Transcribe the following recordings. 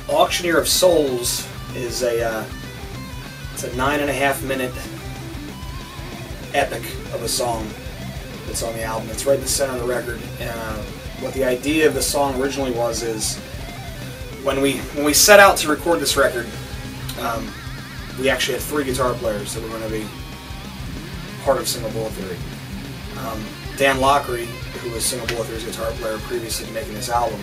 Auctioneer of Souls is it's a 9.5-minute epic of a song that's on the album. It's right in the center of the record. And what the idea of the song originally was is when we set out to record this record, we actually had 3 guitar players that were going to be part of Single Bullet Theory. Dan Lockery, who was Single Bullet Theory's guitar player previously to making this album,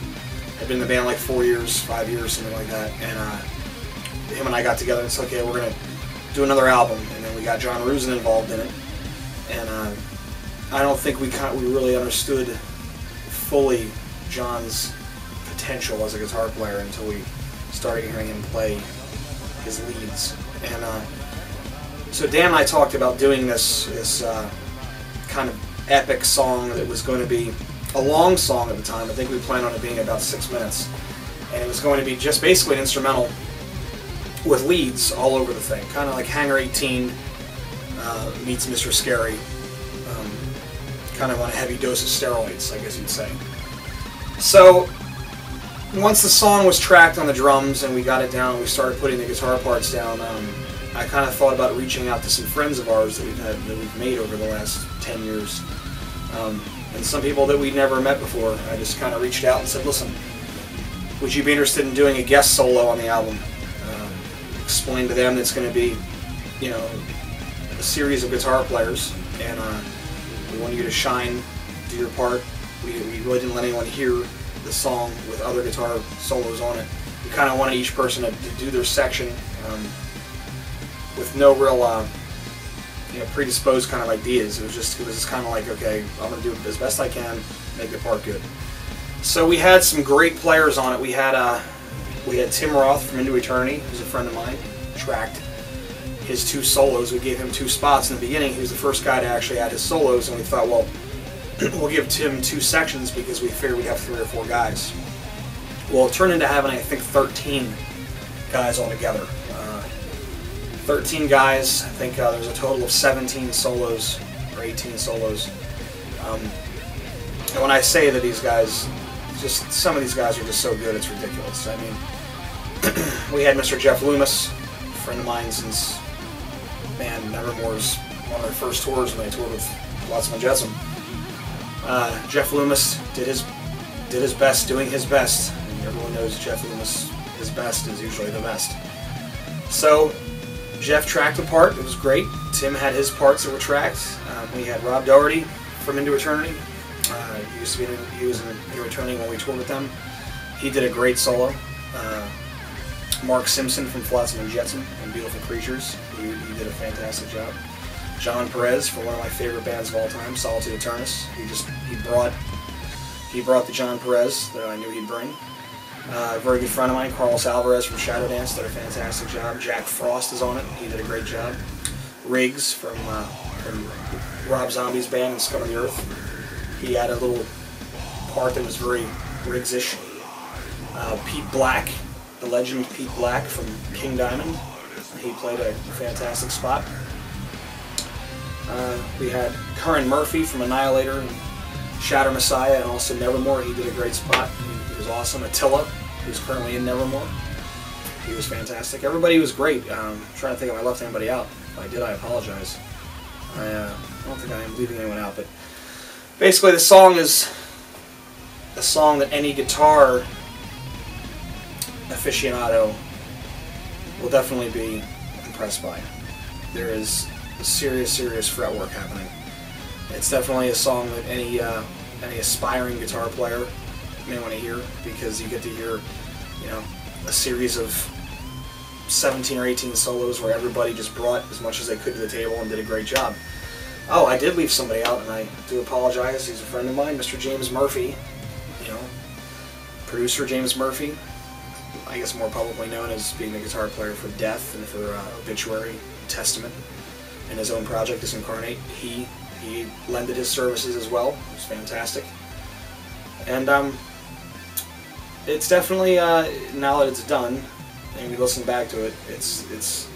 had been in the band like 4 years, 5 years, something like that. And him and I got together and said, okay, we're going to do another album. And then we got John Rusin involved in it. And I don't think we really understood fully John's potential as a guitar player until we started hearing him play his leads. And so Dan and I talked about doing this kind of epic song that was going to be a long song at the time. I think we planned on it being about 6 minutes. And it was going to be just basically an instrumental with leads all over the thing. Kind of like Hangar 18 meets Mr. Scary. Kind of on a heavy dose of steroids, I guess you'd say. So once the song was tracked on the drums and we got it down, we started putting the guitar parts down. I kind of thought about reaching out to some friends of ours that we've made over the last 10 years, and some people that we'd never met before. I just kind of reached out and said, "Listen, would you be interested in doing a guest solo on the album?" Explained to them that it's going to be, you know, a series of guitar players, and we want you to shine, do your part. We really didn't let anyone hear the song with other guitar solos on it. We kind of wanted each person to do their section with no real, you know, predisposed kind of ideas. It was just kind of like, okay, I'm going to do it as best I can, make the part good. So we had some great players on it. We had Tim Roth from Into Eternity, who's a friend of mine, tracked his 2 solos. We gave him 2 spots in the beginning. He was the first guy to actually add his solos, and we thought, well, we'll give Tim 2 sections because we figured we'd have 3 or 4 guys. Well, it turned into having, I think, 13 guys altogether. 13 guys. I think there's a total of 17 solos, or 18 solos. And when I say that these guys, just some of these guys are just so good, it's ridiculous. I mean, we had Mr. Jeff Loomis, a friend of mine since, man, Nevermore's one of their first tours when they toured with Flotsam and Jetsam. Jeff Loomis did his best doing his best, and everyone knows Jeff Loomis, his best is usually the best. So Jeff tracked a part, it was great. Tim had his parts that were tracked. We had Rob Doherty from Into Eternity. He was in Into Eternity when we toured with them. He did a great solo. Mark Simpson from Flotsam and Jetsam and Beautiful Creatures. He did a fantastic job. John Perez from one of my favorite bands of all time, Solitude Aeternus. He brought the John Perez that I knew he'd bring. A very good friend of mine, Carlos Alvarez from Shadow Dance, did a fantastic job. Jack Frost is on it. He did a great job. Riggs from Rob Zombie's band and Scum of the Earth. He had a little part that was very Riggs-ish. Pete Black, the legend Pete Black from King Diamond. He played a fantastic spot. We had Curran Murphy from Annihilator and Shatter Messiah, and also Nevermore. He did a great spot. He was awesome. Attila, who's currently in Nevermore. He was fantastic. Everybody was great. I'm trying to think if I left anybody out. If I did, I apologize. I don't think I am leaving anyone out, but basically the song is a song that any guitar aficionado will definitely be impressed by. There is serious fretwork happening. It's definitely a song that any aspiring guitar player may want to hear, because you get to hear, you know, a series of 17 or 18 solos where everybody just brought as much as they could to the table and did a great job. Oh, I did leave somebody out, and I do apologize. He's a friend of mine, Mr. James Murphy. You know, producer James Murphy, I guess more publicly known as being the guitar player for Death and for Obituary, Testament, and his own project, Disincarnate. He lended his services as well. It was fantastic. And it's definitely, now that it's done, and we listen back to it, it's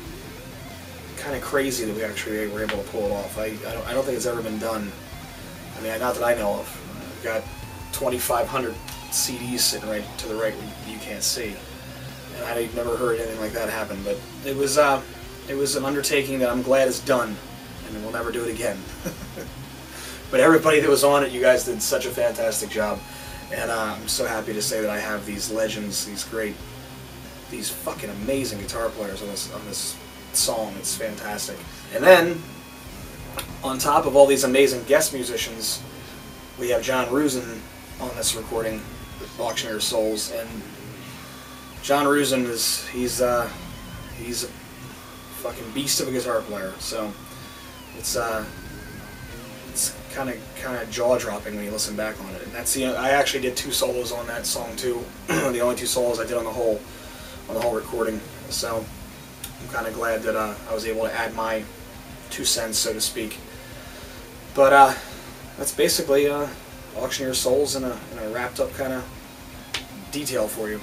kind of crazy that we actually were able to pull it off. I don't think it's ever been done. I mean, not that I know of. I've got 2,500 CDs sitting right to the right where you can't see. I'd never heard anything like that happen. But it was an undertaking that I'm glad is done, and we'll never do it again. But everybody that was on it, you guys did such a fantastic job, and I'm so happy to say that I have these legends, these fucking amazing guitar players on this song. It's fantastic. And then, on top of all these amazing guest musicians, we have John Rusin on this recording, Auctioneer Souls, and John Rusin he's a fucking beast of a guitar player. So it's kind of jaw-dropping when you listen back on it. And that's I actually did 2 solos on that song too. The only 2 solos I did on the whole recording. So I'm kind of glad that I was able to add my 2 cents, so to speak. But that's basically Auctioneer Souls in a wrapped up kind of detail for you.